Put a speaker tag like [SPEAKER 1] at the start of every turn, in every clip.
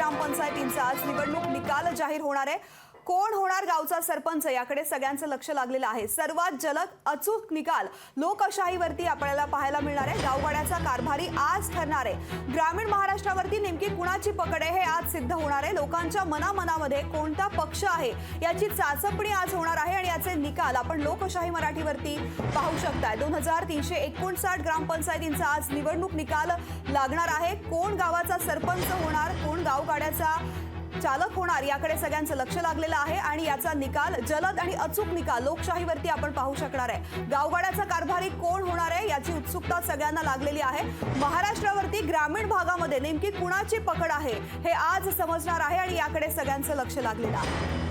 [SPEAKER 1] ग्रामपंचायतींचा आज निवडणूक निकाल जाहीर होणार आहे। कोण होणार गावचा सरपंच याकडे सगळ्यांचं लक्ष लागलेलं आहे। सर्वात जलद अचूक निकाल लोकशाहीवरती आपल्याला पाहायला मिळणार आहे। गावगाड्याचा कारभारी आज ठरणार आहे। ग्रामीण महाराष्ट्रावरती नेमकी कुणाची पकड आहे हे आज सिद्ध होणार आहे। लोकांच्या मनामनामध्ये कोणता पक्ष आहे याची चाचपणी आज होणार आहे आणि याचे निकाल आपण लोकशाही मराठीवरती पाहू शकताय। 2359 ग्रामपंचायतींचा आज निवडणूक निकाल लागणार आहे। कोण गावाचा सरपंच होणार, कोण गावगाड्याचा चालक होणार याकडे सगळ्यांचं लक्ष लागलेलं आहे आणि याचा निकाल जलद आणि अचूक निकाल लोकशाहीवरती आपण पाहू शकणार आहे। गावगाड्याचा कारभारी कोण होणार आहे याची उत्सुकता सगळ्यांना लागलेली आहे। महाराष्ट्रावरती ग्रामीण भागामध्ये नेमकी कुणाची पकड आहे हे आज समजणार आहे आणि याकडे सगळ्यांचं लक्ष लागलेलं आहे।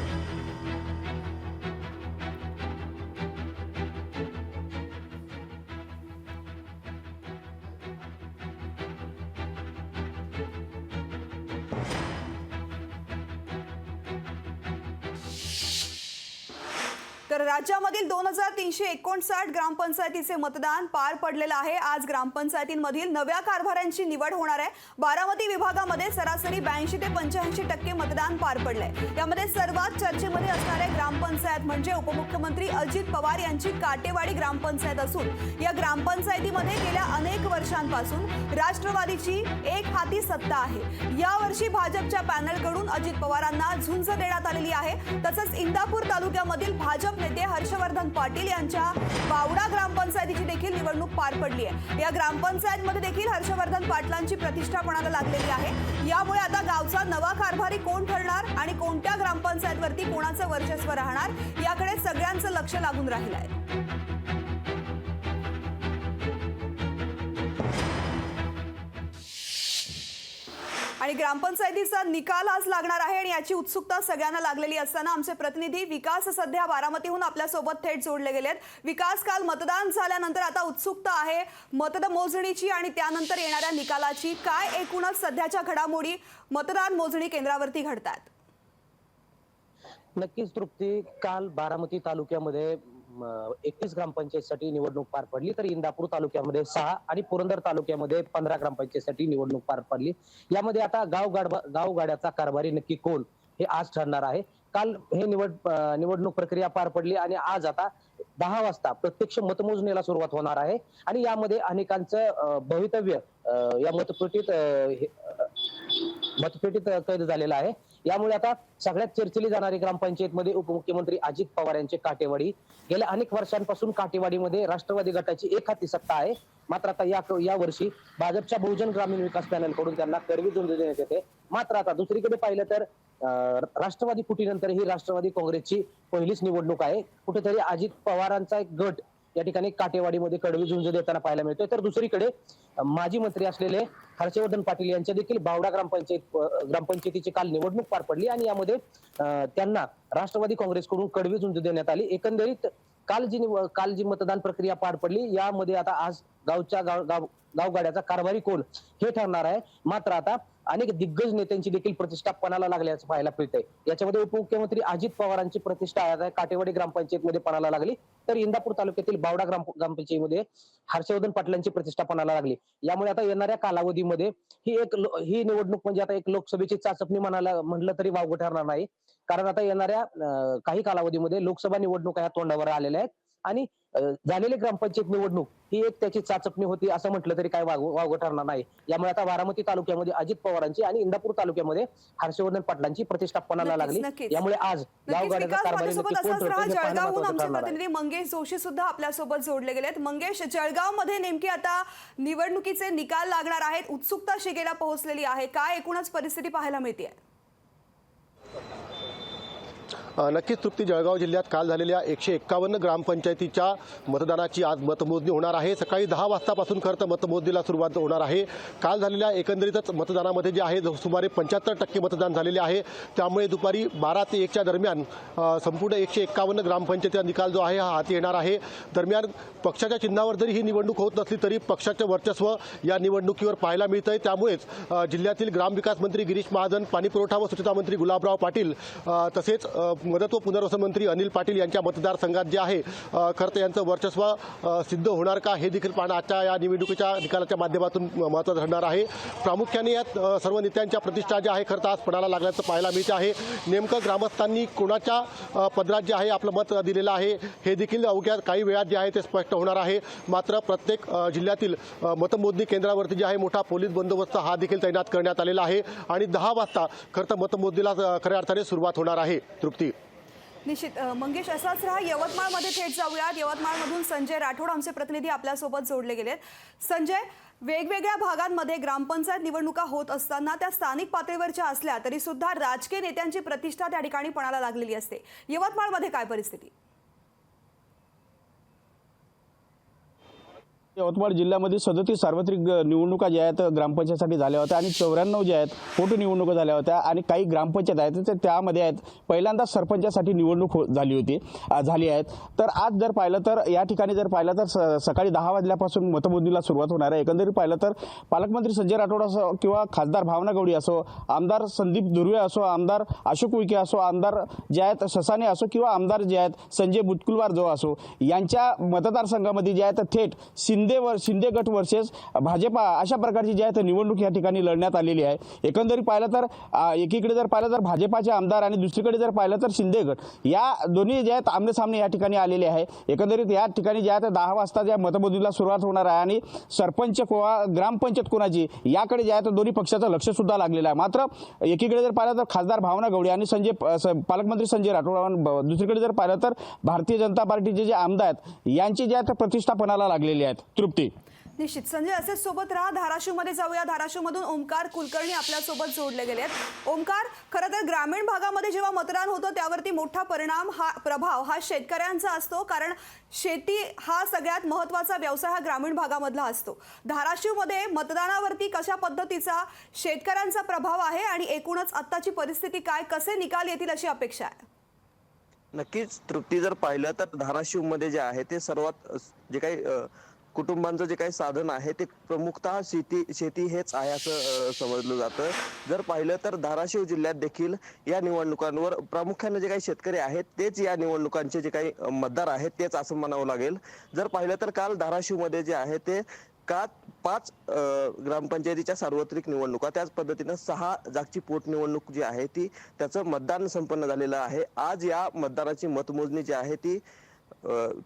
[SPEAKER 1] तर राज्यामधील 2359 ग्रामपंचायतीचे मतदान पार पडलेलं आहे। आज ग्रामपंचायतींमधील नव्या कारभाऱ्यांची निवड होणार आहे। बारामती विभागामध्ये सरासरी 82 ते 85% मतदान पार पडलंय। यामध्ये सर्वात चर्चेमध्ये असणारे ग्रामपंचायत म्हणजे उपमुख्यमंत्री अजित पवार यांची काटेवाडी ग्रामपंचायत असून या ग्रामपंचायतीमध्ये गेल्या अनेक वर्षांपासून राष्ट्रवादीची एक हाती सत्ता आहे। यावर्षी भाजपच्या पॅनलकडून अजित पवारांना झुंज देण्यात आलेली आहे। तसंच इंदापूर तालुक्यामधील भाजप नेते हर्षवर्धन पाटील यांच्या बावडा ग्रामपंचायतीची देखील निवडणूक पार पडली आहे। या ग्रामपंचायतमध्ये देखील हर्षवर्धन पाटलांची प्रतिष्ठा पणाला लागलेली आहे। यामुळे आता गावचा नवा कारभारी कोण ठरणार आणि कोणत्या ग्रामपंचायतवरती कोणाचं वर्चस्व राहणार याकडे सगळ्यांचं लक्ष लागून राहिलं आहे। आणि ग्रामपंचायतीचा निकाल आज लागणार आहे आणि याची उत्सुकता सगळ्यांना लागलेली असताना आमचे प्रतिनिधी विकास सध्या बारामतीहून आपल्या सोबत थेट जोडले गेलेत। विकास, काल मतदान झाल्यानंतर आता उत्सुकता आहे मतमोजणीची आणि त्यानंतर येणाऱ्या निकालाची। काय एकूणच सध्याच्या घडामोडी मतदान मोजणी केंद्रावरती घडतात?
[SPEAKER 2] नक्कीच तृप्ती, काल बारामती तालुक्यामध्ये 31 ग्रामपंचायतीसाठी निवडणूक पार पडली, तर इंदापूर तालुक्यामध्ये 6 आणि पुरंदर तालुक्यामध्ये 15 ग्रामपंचायतीसाठी निवडणूक पार पडली। यामध्ये आता गावगाड्याचा कारभारी नक्की कोण हे आज ठरणार आहे। काल हे निवडणूक प्रक्रिया पार पडली आणि आज आता 10 वाजता प्रत्यक्ष मतमोजणीला सुरुवात होणार आहे आणि यामध्ये अनेकांचं भवितव्य या मतपेटीत कैद झालेलं आहे। यामुळे आता सगळ्यात चर्चेली जाणारी ग्रामपंचायतमध्ये उपमुख्यमंत्री अजित पवार यांचे काटेवाडी। गेल्या अनेक वर्षांपासून काटेवाडीमध्ये राष्ट्रवादी गटाची एक हाती सत्ता आहे। मात्र आता या वर्षी भाजपच्या बहुजन ग्रामीण विकास पॅनलकडून त्यांना करवी झुंज देण्यात येते। मात्र आता दुसरीकडे पाहिलं तर राष्ट्रवादी फुटीनंतर ही राष्ट्रवादी काँग्रेसची पहिलीच निवडणूक आहे। कुठेतरी अजित पवारांचा एक गट या ठिकाणी काटेवाडीमध्ये कडवी झुंज देताना पाहायला मिळतोय। तर दुसरीकडे माजी मंत्री असलेले हर्षवर्धन पाटील यांच्या देखील बावडा ग्रामपंचायतीची काल निवडणूक पार पडली आणि यामध्ये त्यांना राष्ट्रवादी काँग्रेसकडून कडवी झुंज देण्यात आली। एकंदरीत काल जी मतदान प्रक्रिया पार पडली यामध्ये आता आज गावगाड्याचा कारभारी कोण हे ठरणार आहे। मात्र आता अनेक दिग्गज नेत्यांची देखील प्रतिष्ठा पणाला लागल्याचं पाहायला मिळतंय। याच्यामध्ये उपमुख्यमंत्री अजित पवारांची प्रतिष्ठा आता काटेवाडी ग्रामपंचायतमध्ये पणाला लागली, तर इंदापूर तालुक्यातील बावडा ग्रामपंचायतीमध्ये हर्षवर्धन पाटलांची प्रतिष्ठा पणाला लागली। यामुळे आता येणाऱ्या कालावधीमध्ये ही निवडणूक म्हणजे आता एक लोकसभेची चाचपणी म्हटलं तरी वावगं ठरणार नाही, कारण आता येणाऱ्या काही कालावधीमध्ये लोकसभा निवडणुका ह्या तोंडावर आलेल्या आहेत आणि झालेली ग्रामपंचायत निवडणूक ही एक त्याची चाचपणी होती असं म्हटलं तरी काय वावगं ठरणार नाही। यामुळे आता बारामती तालुक्यामध्ये अजित पवारांची आणि इंदापूर तालुक्यामध्ये हर्षवर्धन पाटलांची प्रतिष्ठा पणाला लागली। यामुळे आज गावगाड्याचा कारभारी नक्की कोण ठरतोय हे पाहणं महत्त्वाचं ठरणार आहे।
[SPEAKER 1] प्रतिनिधी मंगेश जोशी सुद्धा आपल्या सोबत जोडले गेलेत। मंगेश, जळगावमध्ये नेमकी आता निवडणुकीचे निकाल लागणार आहेत, उत्सुकता शिगेला पोहोचलेली आहे, काय एकूणच परिस्थिती पाहायला मिळते?
[SPEAKER 3] नक्कीच तृप्ती, जळगाव जिल्ह्यात काल झालेल्या 151 ग्रामपंचायतीच्या मतदानाची आज मतमोजणी होणार आहे। सकाळी 10 वाजतापासून खरं तर मतमोजणीला सुरुवात होणार आहे। काल झालेल्या एकंदरीतच मतदानामध्ये जे आहे सुमारे 75% मतदान झालेले आहे। त्यामुळे दुपारी 12 ते 1च्या दरम्यान संपूर्ण 151 ग्रामपंचायतीचा निकाल जो आहे हा हाती येणार आहे। दरम्यान पक्षाच्या चिन्हावर जरी ही निवडणूक होत नसली तरी पक्षाचं वर्चस्व या निवडणुकीवर पाहायला मिळतंय। त्यामुळेच जिल्ह्यातील ग्रामविकास मंत्री गिरीश महाजन, पाणीपुरवठा व स्वच्छता मंत्री गुलाबराव पाटील तसेच मदत व पुनर्वसन मंत्री अनिल पाटील यांच्या मतदारसंघात जे आहे खरं तर यांचं वर्चस्व सिद्ध होणार का हे देखील पाहणं आजच्या या निवडणुकीच्या निकालाच्या माध्यमातून महत्त्वाचं ठरणार आहे। प्रामुख्याने यात सर्व नेत्यांच्या प्रतिष्ठा ज्या आहे खरं तर आज पणाला लागल्याचं पाहायला मिळते आहे। नेमकं ग्रामस्थांनी कोणाच्या पदरात जे आहे आपलं मत दिलेलं आहे हे देखील अवघ्या काही वेळात जे आहे ते स्पष्ट होणार आहे। मात्र प्रत्येक जिल्ह्यातील मतमोजणी केंद्रावरती जे आहे मोठा पोलीस बंदोबस्त हा देखील तैनात करण्यात आलेला आहे आणि 10 वाजता खरं तर मतमोजणीला खऱ्या अर्थाने सुरुवात होणार आहे। तृप्ती,
[SPEAKER 1] निश्चित मंगेश, असाच राहा। यवतमाळमध्ये थेट जाऊयात। यवतमाळमधून संजय राठोड आमचे प्रतिनिधी आपल्यासोबत जोडले गेलेत। संजय, वेगवेगळ्या भागांमध्ये ग्रामपंचायत निवडणुका होत असताना त्या स्थानिक पातळीवरच्या असल्या तरी सुद्धा राजकीय नेत्यांची प्रतिष्ठा त्या ठिकाणी पणाला लागलेली असते। यवतमाळमध्ये काय परिस्थिती?
[SPEAKER 4] यवतमाळ जिल्ह्यामध्ये 37 सार्वत्रिक निवडणुका ज्या आहेत ग्रामपंचायतसाठी झाल्या होत्या आणि 94 ज्या आहेत पोटनिवडणुका झाल्या होत्या आणि काही ग्रामपंचायत आहेत तर त्यामध्ये आहेत पहिल्यांदा सरपंचासाठी निवडणूक झाली आहेत। तर आज जर पाहिलं तर या ठिकाणी जर पाहिलं तर सकाळी 10 वाजल्यापासून मतमोजणीला सुरुवात होणार आहे। एकंदरीत पाहिलं तर पालकमंत्री संजय राठोड असो किंवा खासदार भावना गवळी असो, आमदार संदीप धुर्वे असो, आमदार अशोक उईके असो, आमदार जे आहेत ससाने असो किंवा आमदार जे आहेत संजय बुटकुलवार जो असो, यांच्या मतदारसंघामध्ये जे आहेत थेट शिंदे गट वर्सेस भाजपा अशा प्रकारची जी आहे निवडणूक या ठिकाणी लढण्यात आलेली आहे। एकंदरीत पाहिलं तर एकीकडे जर पाहिलं तर भाजपाचे आमदार आणि दुसरीकडे जर पाहिलं तर शिंदे गट या दोन्ही जे आहेत आमने सामने या ठिकाणी आलेले आहे। एकंदरीत या ठिकाणी जे आहे 10 वाजता ज्या मतमोजणीला सुरुवात होणार आहे आणि सरपंच किंवा ग्रामपंचायत कोणाची याकडे जे आहे दोन्ही पक्षाचं लक्ष सुद्धा लागलेलं आहे। मात्र एकीकडे जर पाहिलं तर खासदार भावना गवळी आणि पालकमंत्री संजय राठोड, दुसरीकडे जर पाहिलं तर भारतीय जनता पार्टीचे जे आमदार आहेत यांची जे आहे प्रतिष्ठापनाला लागलेली आहेत। तृप्ती,
[SPEAKER 1] निश्चित संजय, असेच सोबत राहा। धाराशिवमध्ये जाऊया। धाराशिवमधून ओमकार कुलकर्णी आपल्यासोबत जोडले गेलेत। ओमकार, खरं तर ग्रामीण भागामध्ये जेव्हा मतदान होतं त्यावरती मोठा प्रभाव हा शेतकऱ्यांचा असतो, कारण शेती हा सगळ्यात महत्त्वाचा व्यवसाय हा ग्रामीण भागामधला असतो। धाराशिवमध्ये मतदानावरती कशा पद्धतीचा शेतकऱ्यांचा प्रभाव आहे आणि एकूणच आत्ताची परिस्थिती काय, कसे निकाल येतील अशी अपेक्षा आहे?
[SPEAKER 5] नक्कीच तृप्ती, जर पाहिलं तर धाराशिवमध्ये जे आहे ते सर्वात जे काही कुटुंबांचं जे काही साधन आहे ते प्रमुखतः शेती हेच आहे असं समजलं जातं। जर पाहिलं तर धाराशिव जिल्ह्यात देखील या निवडणुकांवर प्रामुख्याने जे काही शेतकरी आहेत तेच या निवडणुकांचे जे काही मतदार आहेत तेच असं म्हणावं लागेल। जर पाहिलं तर काल धाराशिवमध्ये जे आहे ते 5 ग्रामपंचायतीच्या सार्वत्रिक निवडणुका, त्याच पद्धतीनं 6 जागची पोटनिवडणूक जी आहे ती त्याचं मतदान संपन्न झालेलं आहे। आज या मतदानाची मतमोजणी जी आहे ती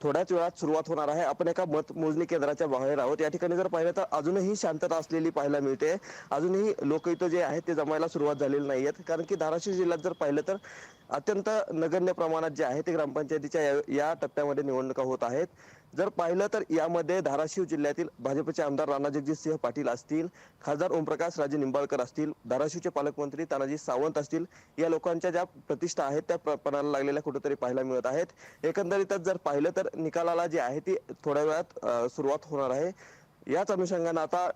[SPEAKER 5] थोड्याच वेळात सुरुवात होणार आहे। आपण एका मतमोजणी केंद्राच्या बाहेर आहोत। या ठिकाणी जर पाहिलं तर अजूनही शांतता असलेली पाहायला मिळते। अजूनही लोक इथं जे आहेत ते जमायला सुरुवात झालेली नाही आहेत, कारण की धाराशिव जिल्ह्यात जर पाहिलं तर अत्यंत नगण्य प्रमाणात जे आहे ते ग्रामपंचायतीच्या या टप्प्यामध्ये निवडणुका होत आहेत। जर पाहिलं तर यामध्ये धाराशिव जिल्ह्यातील भाजपचे आमदार राणा जगजितसिंह पाटील असतील, खासदार ओमप्रकाश राजे निंबाळकर असतील, धाराशिवचे पालकमंत्री तानाजी सावंत असतील, या लोकांच्या ज्या प्रतिष्ठा आहेत त्या पणाला लागलेल्या कुठेतरी पाहायला मिळत आहेत। एकंदरीतच जर पाहिलं तर निकालाला जी आहे ती थोड्या वेळात सुरुवात होणार आहे। याच अनुषंगाने आता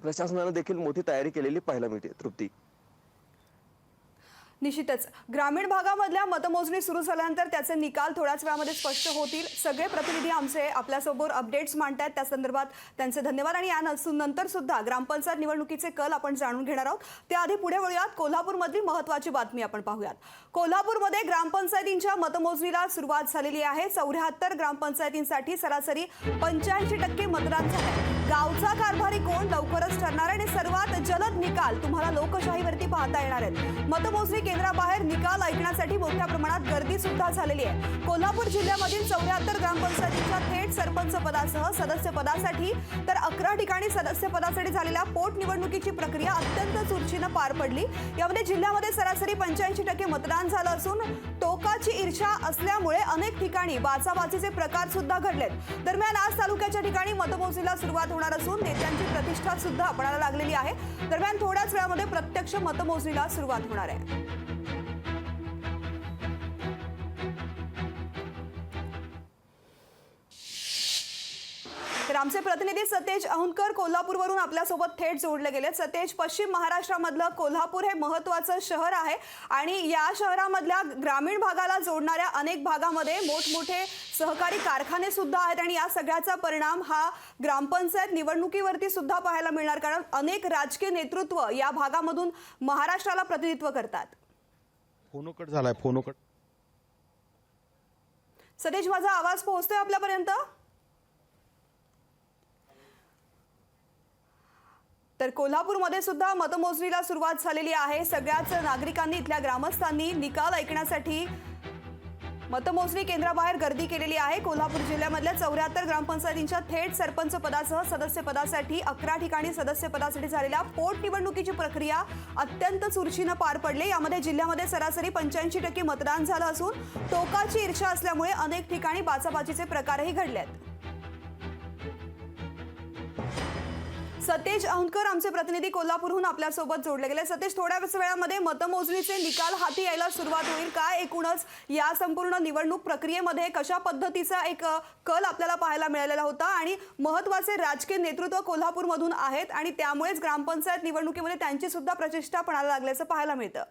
[SPEAKER 5] प्रशासनाने देखील मोठी तयारी केलेली पाहायला मिळते। तृप्ती,
[SPEAKER 1] निश्चितच ग्रामीण भागामधल्या मतमोजणी सुरू झाल्यानंतर त्याचे निकाल थोड्याच वेळामध्ये स्पष्ट होतील। सगळे प्रतिनिधी आमचे आपल्यासमोर अपडेट्स मांडतायत, त्या संदर्भात त्यांचे धन्यवाद। आणि यानंतर सुद्धा ग्रामपंचायत निवडणुकीचे कल आपण जाणून घेणार आहोत। त्याआधी पुढे वळूयात, कोल्हापूरमधली महत्त्वाची बातमी आपण पाहूयात। कोल्हापूरमध्ये ग्रामपंचायतींच्या मतमोजणीला सुरुवात झालेली आहे। 74 ग्रामपंचायतींसाठी सरासरी 85% मतदान झालंय। गावचा कारभारी कोण लवकरच ठरणार आहे आणि सर्वात जलद निकाल तुम्हाला लोकशाहीवरती पाहता येणार आहेत। मतमोजणी केंद्राबाहेर निकाल ऐकण्यासाठी मोठ्या प्रमाणात गर्दी सुद्धा झालेली आहे। कोल्हापूर जिल्ह्यामधील 74 ग्रामपंचायतींच्या थेट सरपंच पदासह सदस्य पदासाठी तर 11 ठिकाणी सदस्य पदासाठी झालेल्या पोटनिवडणुकीची प्रक्रिया अत्यंत चुरशीनं पार पडली। यामध्ये जिल्ह्यामध्ये सरासरी 85% मतदान झालं असून टोकाची ईर्ष्या असल्यामुळे अनेक ठिकाणी बाचाबाचीचे प्रकार सुद्धा घडलेत। दरम्यान आज तालुक्याच्या ठिकाणी मतमोजणीला सुरुवात होणार असून नेत्यांची प्रतिष्ठा सुद्धा आपणाला लागलेली आहे। दरम्यान थोड्याच वेळामध्ये प्रत्यक्ष मतमोजणीला सुरुवात होणार आहे। तर आमचे प्रतिनिधी सतेज अहुनकर कोल्हापूरवरून आपल्यासोबत थेट जोडले गेले। सतेज, पश्चिम महाराष्ट्रामधलं कोल्हापूर हे महत्त्वाचं शहर आहे आणि या शहरामधल्या ग्रामीण भागाला जोडणाऱ्या अनेक भागामध्ये मोठमोठे सहकारी कारखाने सुद्धा आहेत आणि या सगळ्याचा परिणाम हा ग्रामपंचायत निवडणुकीवरती सुद्धा पाहायला मिळणार, कारण अनेक राजकीय नेतृत्व या भागामधून महाराष्ट्राला प्रतिनिधित्व करतात।
[SPEAKER 3] फोनो कट झालाय, फोनो कट
[SPEAKER 1] सतेज, माझा आवाज पोहोचतोय आपल्यापर्यंत? तर कोल्हापूरमध्ये सुद्धा मतमोजणीला सुरुवात झालेली आहे. सगळ्याच नागरिकांनी, इथल्या ग्रामस्थांनी निकाल ऐकण्यासाठी मतमोजणी केंद्राबाहेर गर्दी केलेली आहे. कोल्हापूर जिल्ह्यामधल्या 74 ग्रामपंचायतींच्या थेट सरपंच पदासह सदस्यपदासाठी 11 ठिकाणी सदस्यपदासाठी झालेल्या पोटनिवडणुकीची प्रक्रिया अत्यंत चुरशीनं पार पडली. यामध्ये जिल्ह्यामध्ये सरासरी 85% मतदान झालं असून टोकाची ईर्ष्या असल्यामुळे अनेक ठिकाणी बाचाबाचीचे प्रकारही घडले आहेत. सतेज अहनकर आमचे प्रतिनिधी कोल्हापूरहून आपल्यासोबत जोडले गेले. सतेज, थोड्याच वेळामध्ये मतमोजणीचे निकाल हाती यायला सुरुवात होईल. काय एकूणच या संपूर्ण निवडणूक प्रक्रियेमध्ये कशा पद्धतीचा एक कल आपल्याला पाहायला मिळालेला होता आणि महत्त्वाचे राजकीय नेतृत्व कोल्हापूरमधून आहेत आणि त्यामुळेच ग्रामपंचायत निवडणुकीमध्ये त्यांची सुद्धा प्रतिष्ठा पणाला लागल्याचं पाहायला मिळतं?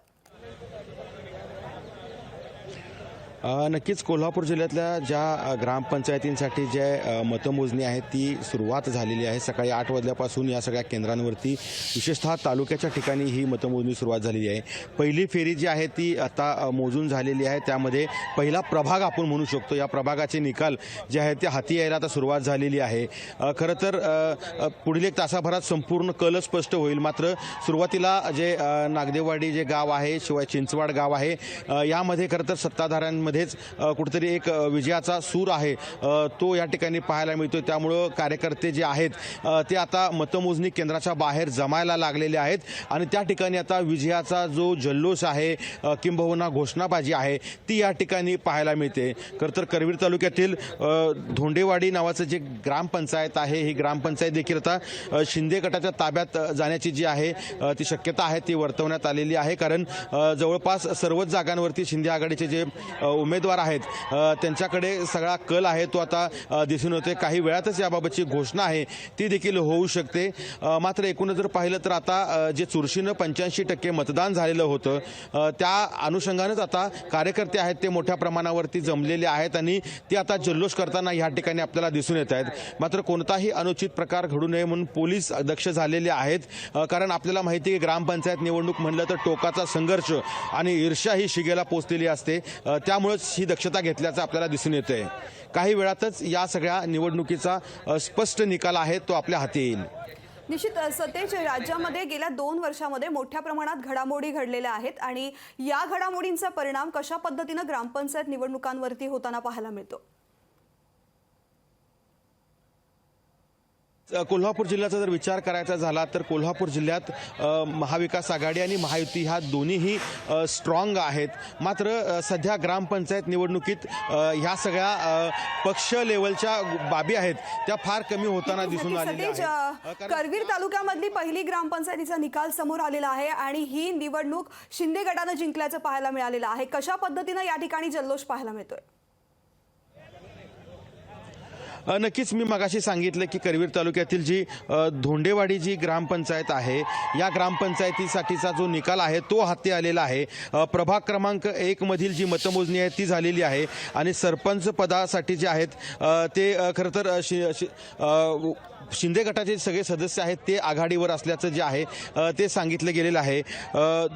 [SPEAKER 6] नक्कीच कोल्हापूर जिल्ह्यातल्या ज्या ग्रामपंचायतींसाठी जे मतमोजणी आहे ती सुरुवात झालेली आहे. सकाळी 8 वाजल्यापासून या सगळ्या केंद्रांवरती विशेषतः तालुक्याच्या ठिकाणी ही मतमोजणी सुरुवात झालेली आहे. पहिली फेरी जी आहे ती आता मोजून झालेली आहे. त्यामध्ये पहिला प्रभाग आपण म्हणू शकतो. या प्रभागाचे निकाल जे आहेत ते हाती यायला आता सुरुवात झालेली आहे. खरं तर पुढील 1 तासाभरात संपूर्ण कल स्पष्ट होईल. मात्र सुरुवातीला जे नागदेववाडी जे गाव आहे, शिवाय चिंचवाड गाव आहे, यामध्ये खरं तर सत्ताधाऱ्यांमध्येच कुठेतरी एक विजयाचा सूर आहे तो या ठिकाणी पाहायला मिळतो. त्यामुळं कार्यकर्ते जे आहेत ते आता मतमोजणी केंद्राच्या बाहेर जमायला लागलेले आहेत आणि त्या ठिकाणी आता विजयाचा जो जल्लोष आहे किंबहुना घोषणाबाजी आहे ती या ठिकाणी पाहायला मिळते. खरं तर करवीर तालुक्यातील धोंडेवाडी नावाचं जे ग्रामपंचायत आहे, ही ग्रामपंचायत देखील आता शिंदे गटाच्या ताब्यात जाण्याची जी आहे ती शक्यता आहे ती वर्तवण्यात आलेली आहे. कारण जवळपास सर्वच जागांवरती शिंदे आघाडीचे जे उमेदवार आहेत त्यांच्याकडे सगळा कल आहे तो आता दिसून येतोय. काही वेळातच याबाबतची घोषणा आहे ती देखील होऊ शकते. मात्र एकूणच जर पाहिलं तर आता जे चुरशीनं 85% मतदान झालेलं होतं त्या अनुषंगानेच आता कार्यकर्ते आहेत ते मोठ्या प्रमाणावरती जमलेले आहेत आणि ते आता जल्लोष करताना या ठिकाणी आपल्याला दिसून येत आहेत. मात्र कोणताही अनुचित प्रकार घडू नये म्हणून पोलीस दक्ष झालेले आहेत. कारण आपल्याला माहिती आहे की ग्रामपंचायत निवडणूक म्हणलं तर टोकाचा संघर्ष आणि ईर्ष्या ही शिगेला पोचलेली असते. त्यामुळेच ही दक्षता घेतल्याचं आपल्याला दिसून येतंय. काही वेळातच या सगळ्या निवडणुकीचा स्पष्ट निकाल आहे तो आपल्या हाती येईल.
[SPEAKER 1] निश्चित सतेज, राज्यामध्ये गेल्या 2 वर्षामध्ये मोठ्या प्रमाणात घडामोडी घडलेल्या आहेत आणि या घडामोडींचा परिणाम कशा पद्धतीनं ग्रामपंचायत निवडणुकांवरती होताना पाहायला मिळतो?
[SPEAKER 6] कोल्हापूर जिल्ह्याचा जर विचार करायचा झाला तर कोल्हापूर जिल्ह्यात महाविकास आघाडी आणि महायुती ह्या दोन्हीही स्ट्रॉंग आहेत. मात्र सध्या ग्रामपंचायत निवडणुकीत ह्या सगळ्या पक्ष लेवलच्या बाबी आहेत त्या फार कमी होताना दिसून आलेल्या आहेत.
[SPEAKER 1] करवीर तालुक्यामधली पहिली ग्रामपंचायतीचा निकाल समोर आलेला आहे आणि ही निवडणूक शिंदे गटानं जिंकल्याचं पाहायला मिळालेलं आहे. कशा पद्धतीनं या ठिकाणी जल्लोष पाहायला मिळतोय?
[SPEAKER 6] नक्कीच मी मगाशी सांगितलं की करवीर तालुक्यातील जी धोंडेवाडी जी ग्रामपंचायत आहे या ग्रामपंचायतीसाठीचा जो निकाल आहे तो हाती आलेला आहे. प्रभाग क्रमांक 1 मधील जी मतमोजणी आहे ती झालेली आहे आणि सरपंच पदासाठी जे आहेत ते खरं तर शिंदे गटाचे सगळे सदस्य आहेत ते आघाडीवर असल्याचं जे आहे ते सांगितलं गेलेलं आहे.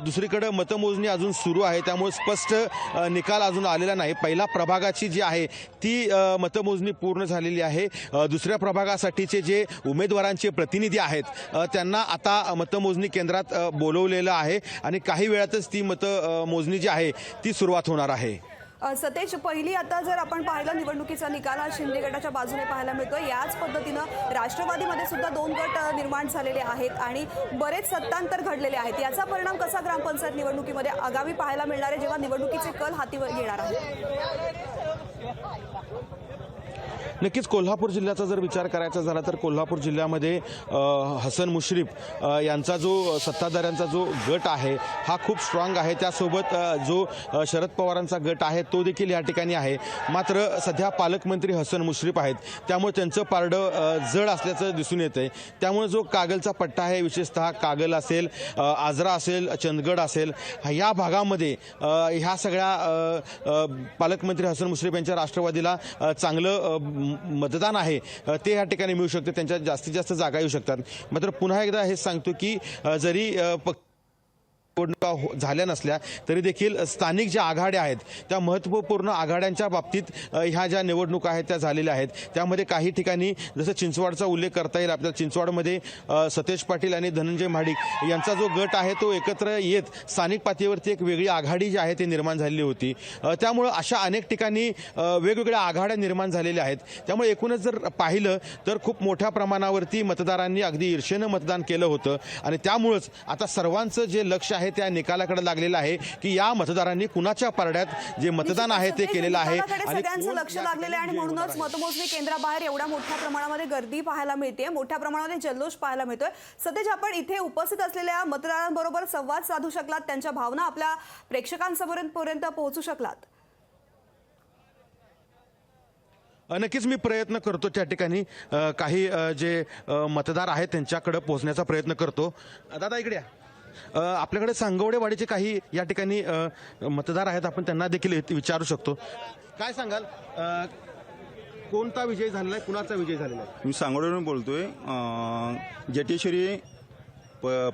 [SPEAKER 6] दुसरीकडे मतमोजणी अजून सुरू आहे त्यामुळे स्पष्ट निकाल अजून आलेला नाही. पहिल्या प्रभागाची जी आहे ती मतमोजणी पूर्ण झालेली आहे. दुसऱ्या प्रभागासाठीचे जे उमेदवारांचे प्रतिनिधी आहेत त्यांना आता मतमोजणी केंद्रात बोलवलेलं आहे आणि काही वेळातच ती मतमोजणी जी आहे ती सुरुवात होणार आहे.
[SPEAKER 1] सतेज, पहिली आता जर आपण पाहिलं निवडणुकीचा निकाल हा शिंदे गटाच्या बाजूने पाहायला मिळतोय. याच पद्धतीनं राष्ट्रवादीमध्ये सुद्धा 2 गट निर्माण झालेले आहेत आणि बरेच सत्तांतर घडलेले आहेत. याचा परिणाम कसा ग्रामपंचायत निवडणुकीमध्ये आगामी पाहायला मिळणार आहे जेव्हा निवडणुकीचे कल हातीवर येणार आहे?
[SPEAKER 6] नक्कीच कोल्हापूर जिल्ह्याचा जर विचार करायचा झाला तर कोल्हापूर जिल्ह्यामध्ये हसन मुश्रीफ यांचा जो सत्ताधाऱ्यांचा जो गट आहे हा खूप स्ट्रॉंग आहे. त्यासोबत जो शरद पवारांचा गट आहे तो देखील या ठिकाणी आहे. मात्र सध्या पालकमंत्री हसन मुश्रीफ आहेत त्यामुळे त्यांचं पारडं जड असल्याचं दिसून येतंय. त्यामुळे जो कागलचा पट्टा आहे विशेषतः कागल असेल, आजरा असेल, चंदगड असेल या भागामध्ये ह्या सगळ्या पालकमंत्री हसन मुश्रीफ यांच्या राष्ट्रवादीला चांगलं मतदान आहे ते या ठिकाणी मिळू शकते. त्यांच्या जास्तीत जास्त जागा येऊ शकतात. मात्र पुन्हा एकदा हेच सांगतो की जरी निवडणुका झाल्या नसल्या तरी देखील स्थानिक ज्या आघाड्या आहेत त्या महत्त्वपूर्ण आघाड्यांच्या बाबतीत ह्या ज्या निवडणुका आहेत त्या झालेल्या आहेत. त्यामध्ये काही ठिकाणी जसं चिंचवडचा उल्लेख करता येईल. आपल्या चिंचवडमध्ये सतेज पाटील आणि धनंजय महाडिक यांचा जो गट आहे तो एकत्र येत स्थानिक पातळीवरती एक वेगळी आघाडी जी आहे ती निर्माण झालेली होती. त्यामुळं अशा अनेक ठिकाणी वेगवेगळ्या आघाड्या निर्माण झालेल्या आहेत. त्यामुळे एकूणच जर पाहिलं तर खूप मोठ्या प्रमाणावरती मतदारांनी अगदी ईर्षेनं मतदान केलं होतं आणि त्यामुळंच आता सर्वांचं जे लक्ष आहे त्या निकालाकडे लागलेलं आहे की या मतदारांनी कुणाच्या पारड्यात जे मतदान आहे ते केलेलं आहे
[SPEAKER 1] आणि सगळ्यांचं लक्ष लागलेलं आहे आणि म्हणूनच मतमोजणी केंद्राबाहेर एवढ्या मोठ्या प्रमाणामध्ये गर्दी पाहायला मिळते, मोठ्या प्रमाणामध्ये जल्लोष पाहायला मिळतोय. सतेज, आपण इथे उपस्थित असलेल्या मतदारांबरोबर संवाद साधू शकलात, त्यांच्या भावना आपल्या प्रेक्षकांपर्यंत पोहोचू शकलात?
[SPEAKER 6] नक्कीच मी प्रयत्न करतो. त्या ठिकाणी काही जे मतदार आहेत त्यांच्याकडे पोहोचण्याचा प्रयत्न करतो. दादा इकडे या. आपल्याकडे सांगवडेवाडीचे काही या ठिकाणी मतदार आहेत, आपण त्यांना देखील विचारू शकतो. काय सांगाल, कोणता विजय झालेला आहे, कुणाचा विजय झालेला आहे?
[SPEAKER 7] मी सांगोड्यावरून बोलतोय. जटेश्वरी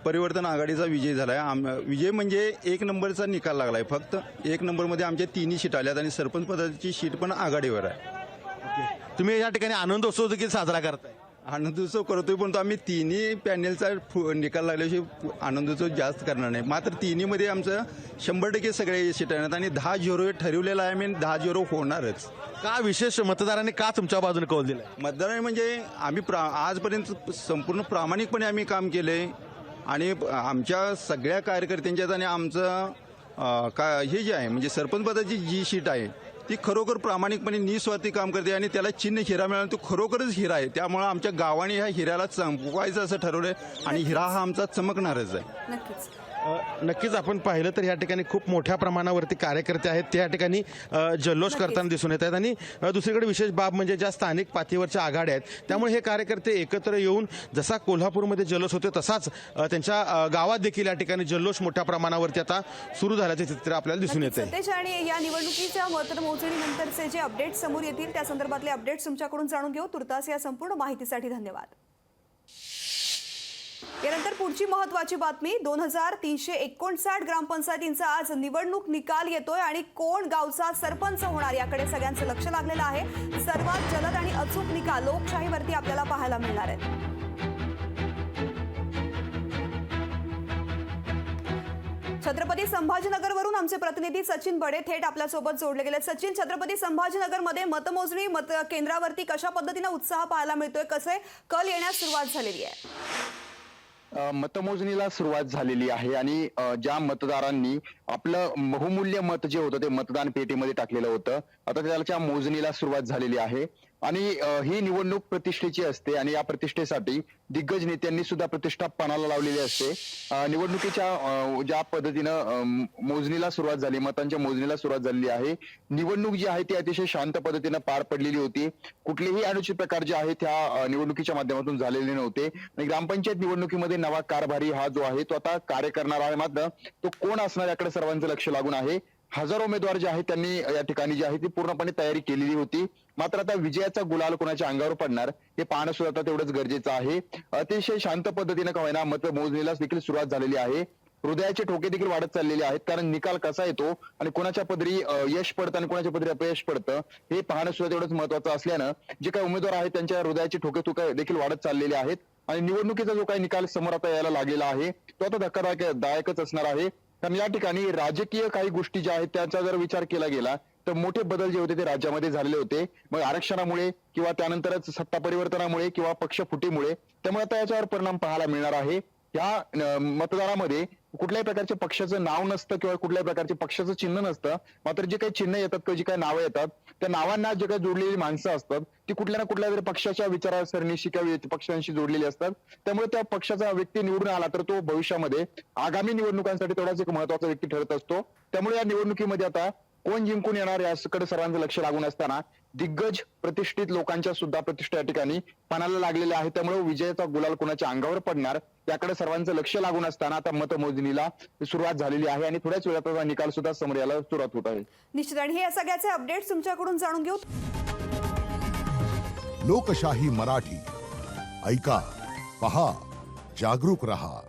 [SPEAKER 7] परिवर्तन आघाडीचा विजय झाला आहे. विजय म्हणजे 1 नंबरचा निकाल लागला आहे. फक्त 1 नंबरमध्ये आमच्या 3 सीट आल्यात आणि सरपंच पदाची सीट पण आघाडीवर आहे.
[SPEAKER 6] तुम्ही या ठिकाणी आनंदोत्सव देखील साजरा करताय?
[SPEAKER 7] आनंदोत्सव करतोय, पण आम्ही तिन्ही पॅनेलचा निकाल लागल्याशिवाय आनंदोत्सव जास्त करणार नाही. मात्र तिन्हीमध्ये आमचं 100% सगळे सीट आहेत आणि 10-0 ठरवलेलं आहे. आम्ही 10-0 होणारच.
[SPEAKER 6] का विशेष मतदारांनी का तुमच्या बाजूने कौल दिला?
[SPEAKER 7] मतदार म्हणजे आम्ही आजपर्यंत संपूर्ण प्रामाणिकपणे आम्ही काम केले आणि आमच्या सगळ्या कार्यकर्त्यांच्यात आणि आमचं हे जे आहे म्हणजे सरपंच पदाची जी सीट आहे ती खरोखर प्रामाणिकपणे निस्वार्थी काम करते आणि त्याला चिन्ह हिरा मिळाला, तो खरोखरच हिरा आहे. त्यामुळे आमच्या गावाने ह्या हिऱ्याला चमकवायचं असं ठरवलंय आणि हिरा हा आमचा चमकणारच आहे.
[SPEAKER 6] नक्कीच आपण पाहिलं तर या ठिकाणी खूप मोठ्या प्रमाणावरती कार्यकर्ते आहेत ते या ठिकाणी जल्लोष करताना दिसून येत आहेत. आणि दुसरीकडे विशेष बाब म्हणजे ज्या स्थानिक पातळीवरच्या आघाड्या आहेत त्यामुळे हे कार्यकर्ते एकत्र येऊन जसा कोल्हापूरमध्ये जल्लोष होते तसाच त्यांच्या गावात देखील या ठिकाणी जल्लोष मोठ्या प्रमाणावरती आता सुरू झाल्याचे चित्र आपल्याला दिसून येते.
[SPEAKER 1] सतेज, आणि या निवडणुकीच्या मतमोजणीनंतरचे जे अपडेट समोर येतील त्या संदर्भातले अपडेट्स तुमच्याकडून जाणून घेऊ. तुर्तास या संपूर्ण माहितीसाठी धन्यवाद. यानंतर पुढची महत्त्वाची बातमी, 2359 ग्रामपंचायतींचा आज निवडणूक निकाल येतोय आणि कोण गावचा सरपंच होणार याकडे सगळ्यांचं लक्ष लागलेलं आहे. सर्वात जलद आणि अचूक निकाल लोकशाहीवरती आपल्याला पाहायला मिळणार आहेत. छत्रपती संभाजीनगरवरून आमचे प्रतिनिधी सचिन बडे थेट आपल्यासोबत जोडले गेले. सचिन, छत्रपती संभाजीनगरमध्ये मतमोजणी केंद्रावरती कशा पद्धतीने उत्साह पाहायला मिळतोय, कसे कल येण्यास सुरुवात झालेली आहे?
[SPEAKER 8] मतमोजणीला सुरुवात झालेली आहे आणि ज्या मतदारांनी आपलं बहुमूल्य मत जे होतं ते मतदान पेटीमध्ये टाकलेलं होतं, आता त्याच्या मोजणीला सुरुवात झालेली आहे. आणि ही निवडणूक प्रतिष्ठेची असते आणि या प्रतिष्ठेसाठी दिग्गज नेत्यांनी सुद्धा प्रतिष्ठा पणाला लावलेली असते. निवडणुकीच्या ज्या पद्धतीनं मोजणीला सुरुवात झाली, मतांच्या मोजणीला सुरुवात झालेली आहे. निवडणूक जी आहे ती अतिशय शांत पद्धतीनं पार पडलेली होती. कुठलेही अनुचित प्रकार जे आहे त्या निवडणुकीच्या माध्यमातून झालेले नव्हते. आणि ग्रामपंचायत निवडणुकीमध्ये नवा कारभारी हा जो आहे तो आता कार्य करणार आहे. मात्र तो कोण असणार याकडे सर्वांचं लक्ष लागून आहे. हजारो उमेदवार जे आहेत त्यांनी या ठिकाणी जी आहे ती पूर्णपणे तयारी केलेली होती. मात्र आता विजयाचा गुलाल कोणाच्या अंगावर पडणार हे पाहणं सुद्धा आता तेवढंच गरजेचं आहे. अतिशय शांत पद्धतीनं का होईना मतमोजणीला देखील सुरुवात झालेली आहे. हृदयाचे ठोके देखील वाढत चाललेले आहेत, कारण निकाल कसा येतो आणि कोणाच्या पदरी यश पडतं आणि कोणाच्या पदरी अपयश पडतं हे पाहणं सुद्धा तेवढंच महत्वाचं असल्यानं जे काही उमेदवार आहेत त्यांच्या हृदयाचे ठोके देखील वाढत चाललेले आहेत. आणि निवडणुकीचा जो काही निकाल समोर आता यायला लागलेला आहे तो आता धक्कादायकच असणार आहे. कारण या ठिकाणी राजकीय काही गोष्टी ज्या आहेत त्यांचा जर विचार केला गेला तर मोठे बदल जे होते ते राज्यामध्ये झालेले होते. मग आरक्षणामुळे किंवा त्यानंतरच सत्ता परिवर्तनामुळे किंवा पक्ष फुटीमुळे, त्यामुळे आता याच्यावर परिणाम पाहायला मिळणार आहे. या मतदारामध्ये कुठल्याही प्रकारच्या पक्षाचं नाव नसतं किंवा कुठल्याही प्रकारचे पक्षाचं चिन्ह नसतं. मात्र जे काही चिन्ह येतात किंवा जी काही नावं येतात त्या नावांना जे काही जोडलेली माणसं असतात ती कुठल्या ना कुठल्या तरी पक्षाच्या विचारसरणीशी किंवा पक्षांशी जोडलेली असतात. त्यामुळे त्या पक्षाचा व्यक्ती निवडून आला तर तो भविष्यामध्ये आगामी निवडणुकांसाठी तेवढाच एक महत्वाचा व्यक्ती ठरत असतो. त्यामुळे या निवडणुकीमध्ये आता कोण जिंकून येणार याकडे सर्वांचं लक्ष लागून असताना दिग्गज प्रतिष्ठित लोकांच्या सुद्धा प्रतिष्ठा या ठिकाणी पणाला लागलेल्या आहे. त्यामुळे विजयाचा गुलाल कोणाच्या अंगावर पडणार याकडे सर्वांचं लक्ष लागून असताना आता मतमोजणीला सुरुवात झालेली आहे आणि थोड्याच वेळात निकाल सुद्धा समोर यायला सुरुवात होत आहे.
[SPEAKER 1] निश्चित, आणि हे सगळ्याचे अपडेट्स तुमच्याकडून जाणून घेऊ.
[SPEAKER 9] लोकशाही मराठी ऐका, पहा, जागरूक रहा.